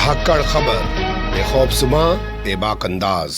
धाकड़ खबर, बेखौफजुमा बेबाक अंदाज।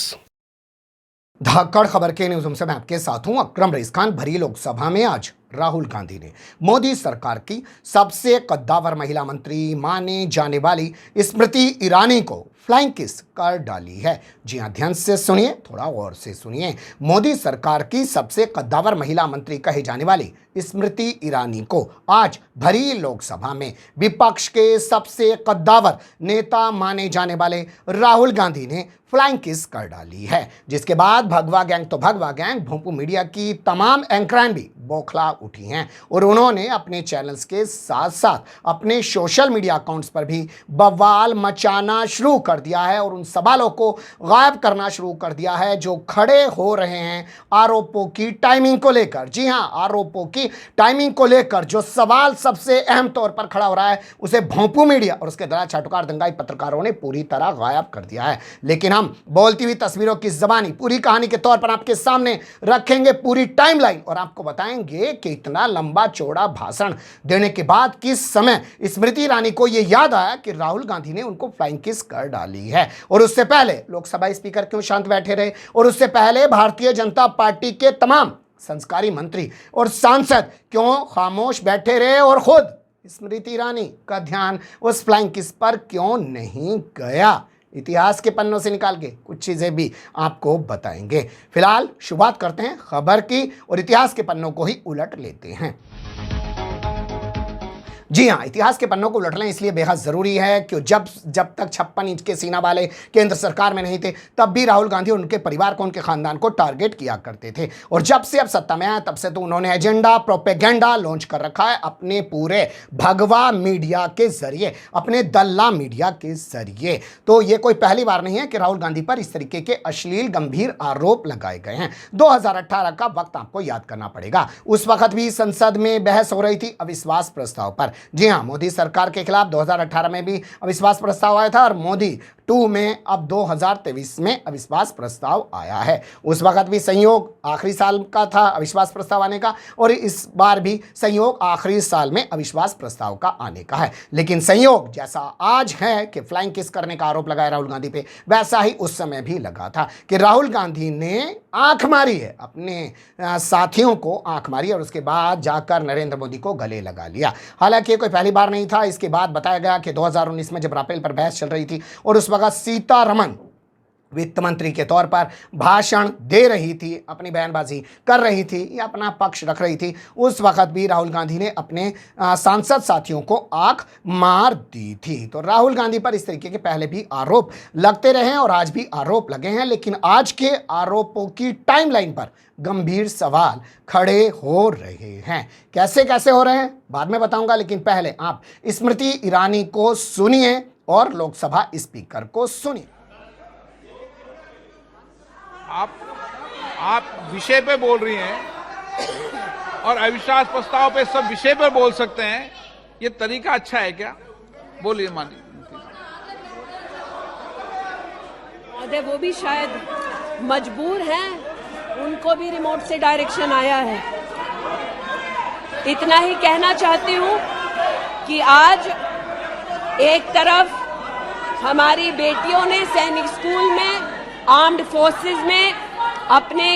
धाकड़ खबर के न्यूज़ रूम से मैं आपके साथ हूं अकरम रईस खान। भरी लोकसभा में आज राहुल गांधी ने मोदी सरकार की सबसे कद्दावर महिला मंत्री माने जाने वाली स्मृति ईरानी को फ्लाइंग किस कर डाली है। जी हां, ध्यान से सुनिए, थोड़ा गौर से सुनिए। मोदी सरकार की सबसे कद्दावर महिला मंत्री कही जाने वाली स्मृति ईरानी को आज भरी लोकसभा में विपक्ष के सबसे कद्दावर नेता माने जाने वाले राहुल गांधी ने फ्लाइंग किस कर डाली है, जिसके बाद भगवा गैंग तो भगवा गैंग, भोंपू मीडिया की तमाम एंकरान भी बौखला उठी हैं और उन्होंने अपने चैनल्स के साथ साथ अपने सोशल मीडिया अकाउंट्स पर भी बवाल मचाना शुरू कर दिया है और उन सवालों को गायब करना शुरू कर दिया है जो खड़े हो रहे हैं आरोपों की टाइमिंग को लेकर। जी हां, आरोपों की टाइमिंग को लेकर जो सवाल सबसे अहम तौर पर खड़ा हो रहा है उसे भोंपू मीडिया और उसके दलाल चाटुकार दंगाई पत्रकारों ने पूरी तरह गायब कर दिया है। लेकिन हम बोलती हुई तस्वीरों की ज़बानी पूरी कहानी के तौर पर आपके सामने रखेंगे, पूरी टाइमलाइन, और आपको बताएंगे कि इतना लंबा चौड़ा भाषण देने के बाद किस समय स्मृति ईरानी को यह याद आया कि राहुल गांधी ने उनको फ्लाइंग किस कर डाली है। और उससे पहले लोकसभा स्पीकर क्यों शांत बैठे रहे, और उससे पहले भारतीय जनता पार्टी के तमाम संस्कारी मंत्री और सांसद क्यों खामोश बैठे रहे और खुद स्मृति ईरानी का ध्यान उस फ्लाइंग किस पर क्यों नहीं गया। इतिहास के पन्नों से निकाल के कुछ चीज़ें भी आपको बताएंगे। फिलहाल शुरुआत करते हैं खबर की और इतिहास के पन्नों को ही उलट लेते हैं। जी हाँ, इतिहास के पन्नों को उलट लें इसलिए बेहद ज़रूरी है कि जब तक 56 इंच के सीना वाले केंद्र सरकार में नहीं थे तब भी राहुल गांधी उनके परिवार को, उनके खानदान को टारगेट किया करते थे। और जब से अब सत्ता में आए तब से तो उन्होंने एजेंडा, प्रोपेगेंडा लॉन्च कर रखा है अपने पूरे भगवा मीडिया के जरिए, अपने दल्ला मीडिया के जरिए। तो ये कोई पहली बार नहीं है कि राहुल गांधी पर इस तरीके के अश्लील गंभीर आरोप लगाए गए हैं। 2018 का वक्त आपको याद करना पड़ेगा। उस वक्त भी संसद में बहस हो रही थी अविश्वास प्रस्ताव पर। जी हां, मोदी सरकार के खिलाफ 2018 में भी अविश्वास प्रस्ताव आया था और मोदी 2 में अब 2023 में अविश्वास प्रस्ताव आया है। उस वक्त भी संयोग आखिरी साल का था अविश्वास प्रस्ताव आने का और इस बार भी संयोग आखिरी साल में अविश्वास प्रस्ताव का आने का है। लेकिन संयोग जैसा आज है कि फ्लाइंग किस करने का आरोप लगाया राहुल गांधी पे, वैसा ही उस समय भी लगा था कि राहुल गांधी ने आंख मारी है, अपने साथियों को आंख मारी और उसके बाद जाकर नरेंद्र मोदी को गले लगा लिया। हालांकि कोई पहली बार नहीं था। इसके बाद बताया गया कि 2019 में जब राफेल पर बहस चल रही थी और उस वक्त सीतारमण वित्त मंत्री के तौर पर भाषण दे रही थी, अपनी बयानबाजी कर रही थी या अपना पक्ष रख रही थी, उस वक्त भी राहुल गांधी ने अपने सांसद साथियों को आंख मार दी थी। तो राहुल गांधी पर इस तरीके के पहले भी आरोप लगते रहे हैं और आज भी आरोप लगे हैं। लेकिन आज के आरोपों की टाइमलाइन पर गंभीर सवाल खड़े हो रहे हैं। कैसे कैसे हो रहे हैं बाद में बताऊंगा, लेकिन पहले आप स्मृति ईरानी को सुनिए और लोकसभा स्पीकर को सुनिए। आप विषय पे बोल रही हैं और अविश्वास प्रस्ताव पे सब विषय पर बोल सकते हैं, ये तरीका अच्छा है क्या? बोलिए माननीय। वो भी शायद मजबूर हैं, उनको भी रिमोट से डायरेक्शन आया है। इतना ही कहना चाहती हूँ कि आज एक तरफ हमारी बेटियों ने सैनिक स्कूल में, आर्म्ड फोर्सेस में अपने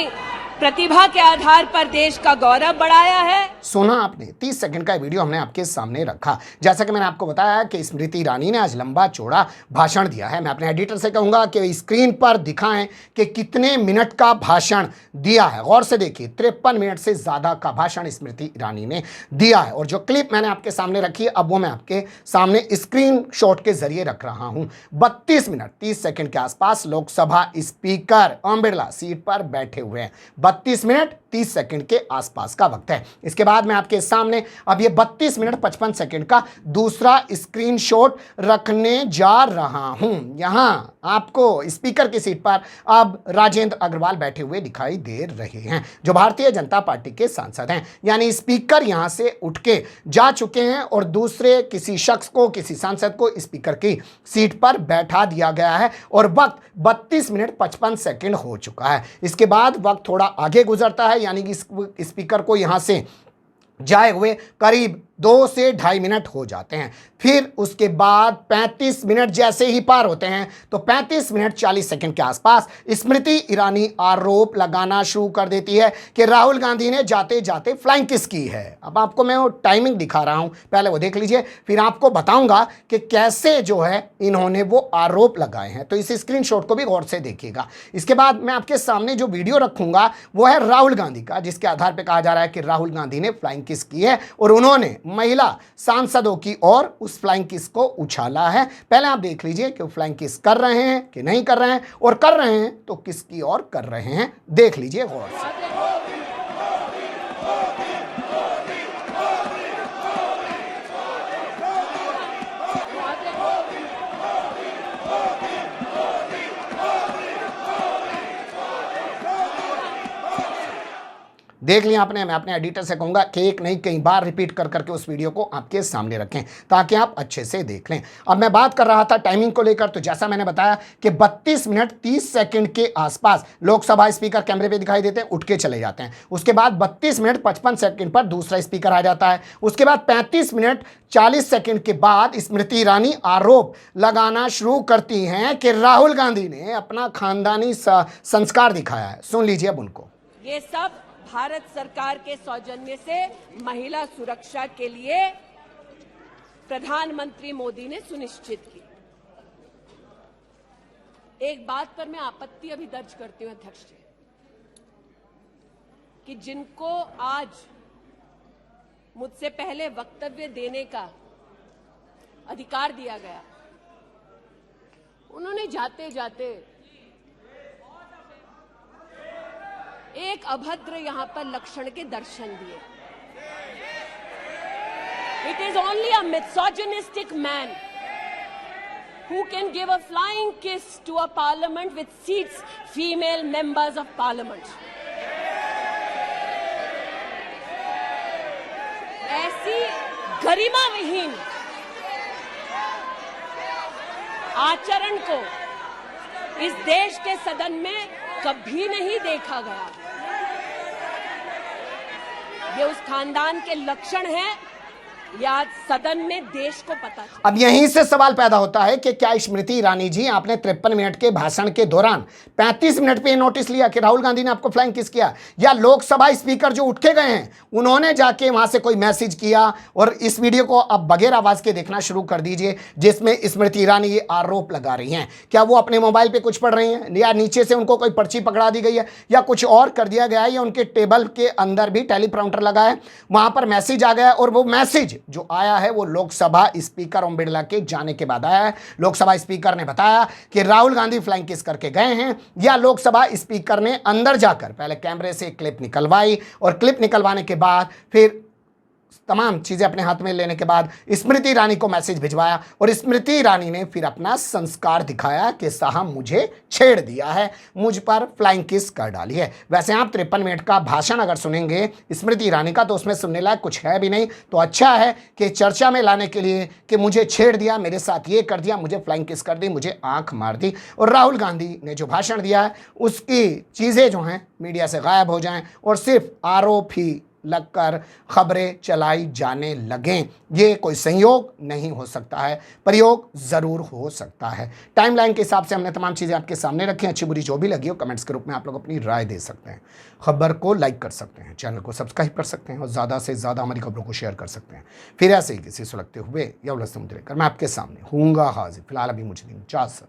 प्रतिभा के आधार पर देश का गौरव बढ़ाया है। सुना आपने, 30 सेकंड का वीडियो हमने आपके सामने रखा। जैसा कि मैंने आपको बताया कि स्मृति ईरानी ने आज लंबा चौड़ा भाषण दिया है। मैं अपने एडिटर से कहूंगा कि स्क्रीन पर दिखाएं कि कितने मिनट का भाषण दिया है। गौर से देखिए, 53 मिनट से ज्यादा का भाषण स्मृति ईरानी ने दिया है। और जो क्लिप मैंने आपके सामने रखी है अब वो मैं आपके सामने स्क्रीन शॉट के जरिए रख रहा हूं। 32 मिनट 30 सेकंड के आसपास लोकसभा स्पीकर ओम बिरला सीट पर बैठे हुए हैं। 32 मिनट 30 सेकंड के आसपास का वक्त है। इसके बाद मैं आपके सामने अब ये 32 मिनट 55 सेकंड का दूसरा स्क्रीनशॉट रखने जा रहा हूं। यहां आपको स्पीकर की सीट पर अब राजेंद्र अग्रवाल बैठे हुए दिखाई दे रहे हैं, जो भारतीय जनता पार्टी के सांसद हैं। यानी स्पीकर यहां से उठ के जा चुके हैं और दूसरे किसी शख्स को, किसी सांसद को स्पीकर की सीट पर बैठा दिया गया है और वक्त 32 मिनट 55 सेकंड हो चुका है। इसके बाद वक्त थोड़ा आगे गुजरता है, यानी कि स्पीकर को यहां से जाए हुए करीब 2 से ढाई मिनट हो जाते हैं। फिर उसके बाद 35 मिनट जैसे ही पार होते हैं तो 35 मिनट 40 सेकंड के आसपास स्मृति ईरानी आरोप लगाना शुरू कर देती है कि राहुल गांधी ने जाते जाते फ्लाइंग किस की है। अब आपको मैं वो टाइमिंग दिखा रहा हूं, पहले वो देख लीजिए, फिर आपको बताऊंगा कि कैसे जो है इन्होंने वो आरोप लगाए हैं। तो इस स्क्रीनशॉट को भी गौर से देखिएगा। इसके बाद मैं आपके सामने जो वीडियो रखूंगा वो है राहुल गांधी का, जिसके आधार पर कहा जा रहा है कि राहुल गांधी ने फ्लाइंग किस की है और उन्होंने महिला सांसदों की ओर उस फ्लाइंग किस को उछाला है। पहले आप देख लीजिए कि वो फ्लाइंग किस कर रहे हैं कि नहीं कर रहे हैं, और कर रहे हैं तो किसकी ओर कर रहे हैं, देख लीजिए गौर से। देख लिया आपने। मैं अपने एडिटर से कहूंगा कि एक नहीं कई बार रिपीट कर करके उस वीडियो को आपके सामने रखें ताकि आप अच्छे से देख लें। अब मैं बात कर रहा था टाइमिंग को लेकर, तो जैसा मैंने बताया कि 32 मिनट 30 सेकंड के आसपास लोकसभा स्पीकर कैमरे पे दिखाई देते हैं, उठ के चले जाते हैं। उसके बाद 32 मिनट 55 सेकंड पर दूसरा स्पीकर आ जाता है। उसके बाद 35 मिनट 40 सेकंड के बाद स्मृति ईरानी आरोप लगाना शुरू करती हैं कि राहुल गांधी ने अपना खानदानी संस्कार दिखाया है। सुन लीजिए अब उनको। ये सब भारत सरकार के सौजन्य से महिला सुरक्षा के लिए प्रधानमंत्री मोदी ने सुनिश्चित की। एक बात पर मैं आपत्ति अभी दर्ज करती हूं अध्यक्ष जी, कि जिनको आज मुझसे पहले वक्तव्य देने का अधिकार दिया गया, उन्होंने जाते जाते एक अभद्र यहां पर लक्षण के दर्शन दिए। It is only a misogynistic man who can give a flying kiss to a parliament with seats female members of parliament. ऐसी गरिमा विहीन आचरण को इस देश के सदन में कभी नहीं देखा गया। ये उस खानदान के लक्षण हैं, या सदन में देश को पता चला। अब यहीं से सवाल पैदा होता है कि क्या स्मृति ईरानी जी, आपने 53 मिनट के भाषण के दौरान 35 मिनट पे नोटिस लिया कि राहुल गांधी ने आपको फ्लाइंग किस किया, या लोकसभा स्पीकर जो उठ के गए हैं उन्होंने जाके वहां से कोई मैसेज किया? और इस वीडियो को अब बगैर आवाज के देखना शुरू कर दीजिए, जिसमें स्मृति ईरानी ये आरोप लगा रही हैं। क्या वो अपने मोबाइल पे कुछ पढ़ रही हैं, या नीचे से उनको कोई पर्ची पकड़ा दी गई है, या कुछ और कर दिया गया है, या उनके टेबल के अंदर भी टेलीप्रॉम्प्टर लगा है, वहां पर मैसेज आ गया और वो मैसेज जो आया है वो लोकसभा स्पीकर ओम बिरला के जाने के बाद आया है। लोकसभा स्पीकर ने बताया कि राहुल गांधी फ्लाइंग किस करके गए हैं, या लोकसभा स्पीकर ने अंदर जाकर पहले कैमरे से क्लिप निकलवाई और क्लिप निकलवाने के बाद फिर तमाम चीज़ें अपने हाथ में लेने के बाद स्मृति ईरानी को मैसेज भिजवाया, और स्मृति ईरानी ने फिर अपना संस्कार दिखाया कि साहब मुझे छेड़ दिया है, मुझ पर फ्लाइंग किस कर डाली है। वैसे आप 53 मिनट का भाषण अगर सुनेंगे स्मृति ईरानी का तो उसमें सुनने लायक कुछ है भी नहीं। तो अच्छा है कि चर्चा में लाने के लिए कि मुझे छेड़ दिया, मेरे साथ ये कर दिया, मुझे फ्लाइंग किस कर दी, मुझे आंख मार दी, और राहुल गांधी ने जो भाषण दिया है उसकी चीज़ें जो हैं मीडिया से गायब हो जाएं और सिर्फ आरोप ही लगकर खबरें चलाई जाने लगें। ये कोई संयोग नहीं हो सकता है, प्रयोग ज़रूर हो सकता है। टाइमलाइन के हिसाब से हमने तमाम चीज़ें आपके सामने रखी हैं। अच्छी बुरी जो भी लगी हो कमेंट्स के रूप में आप लोग अपनी राय दे सकते हैं। खबर को लाइक कर सकते हैं, चैनल को सब्सक्राइब कर सकते हैं और ज़्यादा से ज़्यादा हमारी खबरों को शेयर कर सकते हैं। फिर ऐसे ही किसी सुलगते हुए या उलझते मुद्दे लेकर मैं आपके सामने हूँगा हाजिर। फिलहाल अभी मुझे इजाज़त।